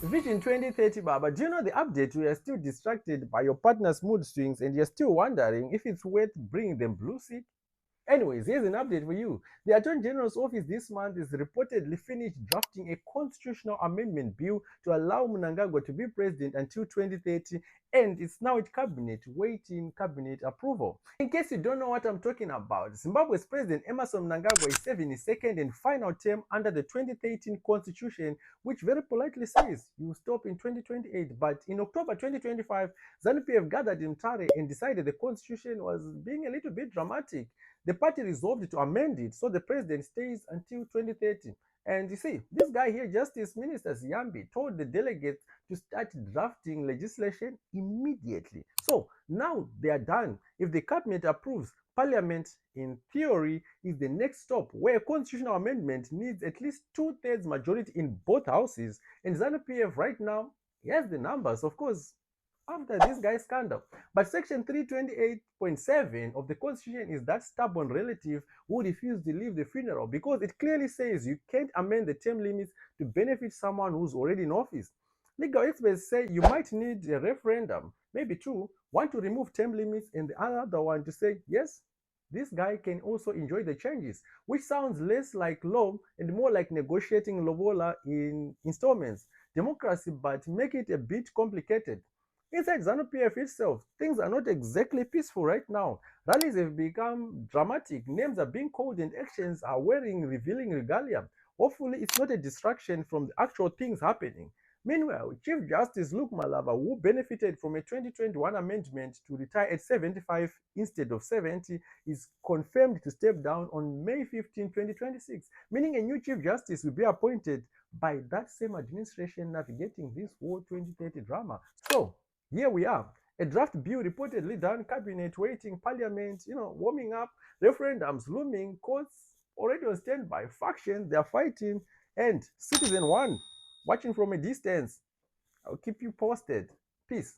Vision 2030, Baba. Do you know the update? You are still distracted by your partner's mood swings and you're still wondering if it's worth bringing them blue seat. Anyways, here's an update for you. The Attorney General's office this month is reportedly finished drafting a constitutional amendment bill to allow Mnangagwa to be president until 2030, and it's now at cabinet, waiting cabinet approval. In case you don't know what I'm talking about, Zimbabwe's president Emerson Mnangagwa is serving his second and final term under the 2013 constitution, which very politely says you will stop in 2028. But in October 2025, ZANUPF gathered in Tare and decided the constitution was being a little bit dramatic. The party resolved to amend it so the president stays until 2030. And you see, this guy here, Justice Minister Ziyambi, told the delegates to start drafting legislation immediately. So now they are done. If the cabinet approves, Parliament, in theory, is the next stop where a constitutional amendment needs at least 2/3 majority in both houses. And ZANU-PF right now, he has the numbers, of course, after this guy's scandal. But Section 328.7 of the Constitution is that stubborn relative who refused to leave the funeral because it clearly says you can't amend the term limits to benefit someone who's already in office. Legal experts say you might need a referendum, maybe two, one to remove term limits and the other one to say, yes, this guy can also enjoy the changes, which sounds less like law and more like negotiating lobola in installments. Democracy, but make it a bit complicated. Inside ZANU-PF itself, things are not exactly peaceful right now. Rallies have become dramatic, names are being called and actions are wearing revealing regalia. Hopefully it's not a distraction from the actual things happening. Meanwhile, Chief Justice Luke Malava, who benefited from a 2021 amendment to retire at 75 instead of 70, is confirmed to step down on May 15, 2026, meaning a new Chief Justice will be appointed by that same administration navigating this whole 2030 drama. So, here we are. A draft bill reportedly done, cabinet waiting, parliament, warming up, referendums looming, courts already on standby, factions, they're fighting, and citizen one watching from a distance. I'll keep you posted. Peace.